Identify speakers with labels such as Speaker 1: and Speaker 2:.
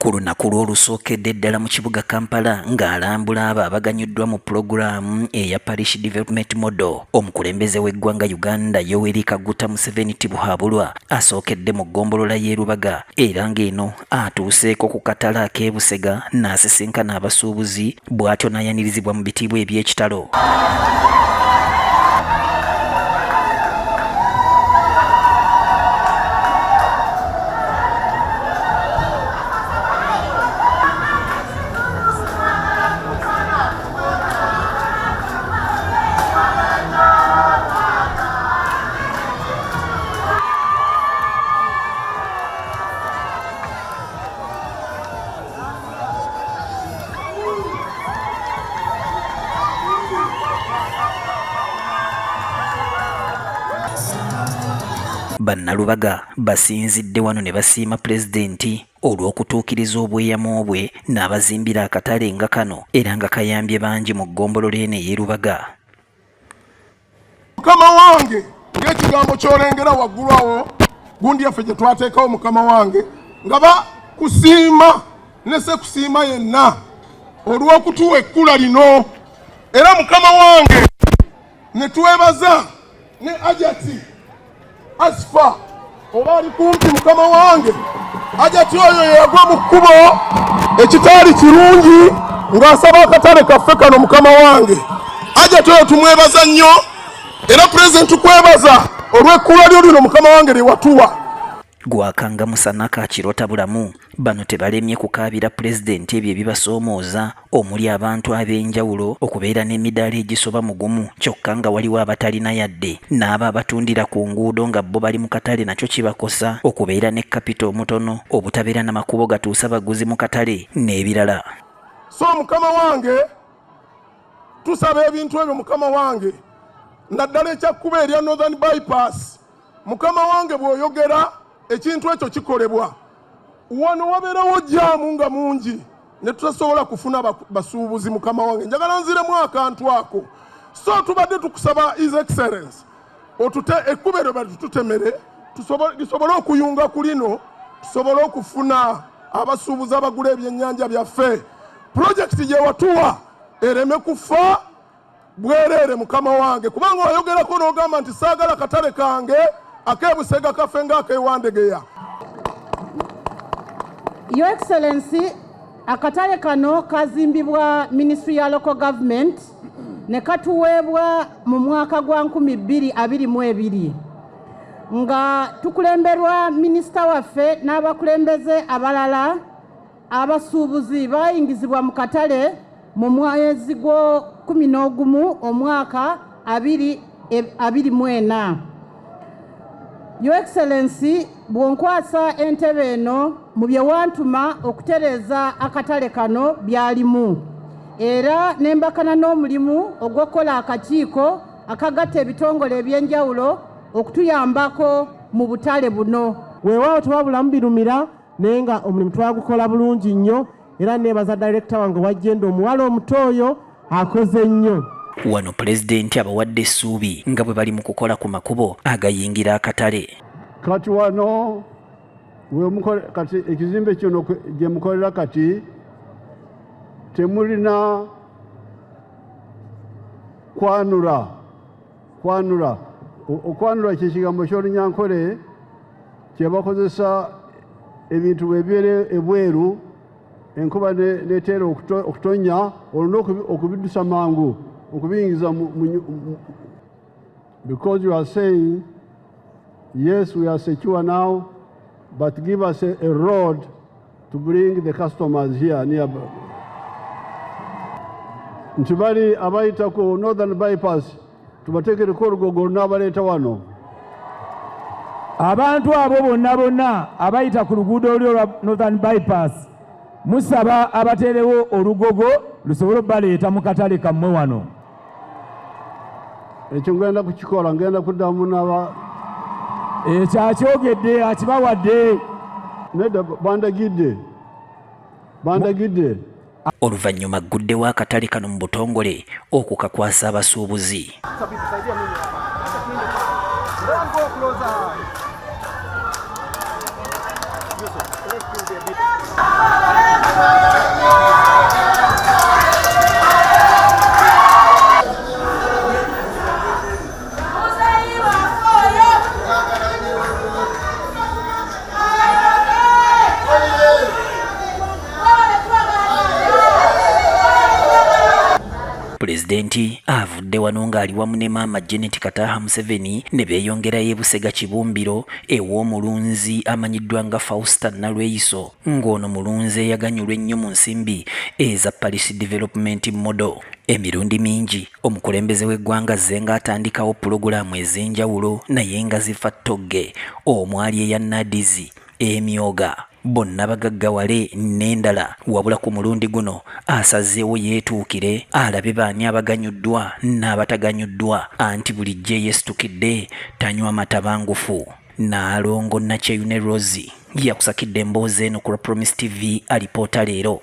Speaker 1: ku lunaku lw'olusookedde ddala mu kibuga Kampala ng'alambula abo abaganyuddwa mu pulogulaamu eya Parish Development Model. Omukulembeze w'eggwanga Uganda Yoweri Kaguta Museveni Tibuhaabulwa asookedde mu ggombolola y'e Lubaga era ng'eno atuuseeko ku katale ak'e Busega n'asisinkana abasuubuzi bw'atyo n'ayanirizibwa mu bitiibwa eby'ekitalo. Bannalubaga basinzidde wano ne basiima pulezidenti olw'okutuukiriza obweyamo bwe n'abazimbira akatale nga kano era nga kayambye bangi mu ggombolola eno ey'e Lubaga.
Speaker 2: Mukama wange ng'ekigambo ky'olengera waggulu awo gundi yaffe gye twateekawo mukama wange nga bakusiima ne se kusiima yenna olw'okutuwa ekkula lino era mukama wange ne twebaza ne Ajati Asfa oba ali kumpi mukama wange Ajati oyo yagwa mu kkubo ekitaali kirungi ng'asaba akatale kaffe kano mukama wange Ajati oyo tumwebaza nnyo era pulezidenti tukwebaza olw'ekkula lyo lino mukama wange lye watuwa.
Speaker 1: Gwakanga musana kakirota bulamu bano tebalemye kukaabira pulezidenti ebyo ebibasoomooza omuli abantu ab'enjawulo okubeera n'emidaala egisoba mu gumu kyokka nga waliwo abatalina yadde n'abo abatundira ku nguudo nga bo bali mu katale nakyo kibakosa okubeera ne kapita omutono obutabeera n'amakubo gatuusa baguzi mu katale n'ebirala.
Speaker 2: So mukama wange tusaba ebintu ebyo mukama wange naddala ekyakkuba erya Northern Bypass mukama wange bw'oyogera ekintu ekyo kikolebwa wano wabeerawo jaamu nga mungi ne tutasobola kufuna basuubuzi mukama wange njagala nziremu akantu ako so tubadde tukusaba His Excellency otute ekkuba eryo batutemere tusobole okuyunga ku lino tusobole okufuna abasuubuzi abagula ebyennyanja byaffe pulojekiti gye watuwa ereme kufa bwereere mukama wange kubanga wayogerako n'ogamba nti saagala katale kange ak'e Busega kafe ng'ak'ewandegeya.
Speaker 3: Your Excellency, akatale kano kazimbibwa Ministry ya Local Government ne katuweebwa mu mwaka gwa 2022 nga tukulemberwa minisita waffe n'abakulembeze abalala abasuubuzi bayingizibwa mu katale mu mwezi gwa 11 omwaka 2024. Your Excellency, bwonkwasa entebe eno mu bye wantuma okutereza akatale kano byalimu era nembakana n'omulimu ogw'okukola akakiiko akagatta ebitongole ebyenjawulo okutuyambako mu butale buno.
Speaker 4: Weewaawo tewabulamu birumira naye nga omulimu twagukola bulungi nnyo era neebaza director wange wajjenda omuwala omuto oyo akoze nnyo.
Speaker 1: Wano pulezidenti abawadde essuubi nga bwe bali mu kukola ku makubo agayingira akatale.
Speaker 5: Kati wano kati ekizimbe kino gye mukolera kati temulina kwanula. Okwanula kyekigambo ky'Olunyankole kye bakozesa ebintu bwebyere ebweru enkuba neteera okutonya olina okubidusa mangu okubiyingiza because you are saying yes we are secure now but give us a road to bring the customers here nearby. Ntibali abayita ku Northern Bypass tubatekereko olugogo n'abaleeta wano.
Speaker 6: Abantu abo bonna abayita ku luguudo olwo lwa Northern Bypass musaba abaterewo olugogo lusobole baleeta mu katale kammwe wano.
Speaker 5: Ekyo ngenda kukikola ngenda kuddamu n'aba
Speaker 6: ekyakyogedde akibawadde
Speaker 5: nedda bandagidde.
Speaker 1: Oluvannyuma guddewo akatale kano mu butongole okukakwasa abasuubuzi. Pulezidenti avudde wano ng'ali wamu ne maama Janet Kataha Museveni ne beeyongerayo e Busega Kibumbiro ew'omulunzi amanyiddwa nga Fausta Nalweyiso, ng'ono mulunzi eyaganyulwa ennyo mu nsimbi eza Paris Development Model. Emirundi mingi omukulembeze w'eggwanga azze ng'atandikawo pulogulaamu ez'enjawulo naye nga zifa ttogge, omwali eya Nadizi, emyoga, bonna bagaggawale n'endala, wabula ku mulundi guno asazeewo yeetuukire alabe baani abaganyuddwa n'abataganyuddwa, anti bulijjo yeesitukidde tanywa matabangufu. Naalongo Nakyeyune Rosie yakusakidde emboozi eno ku Promise TV alipoota leero.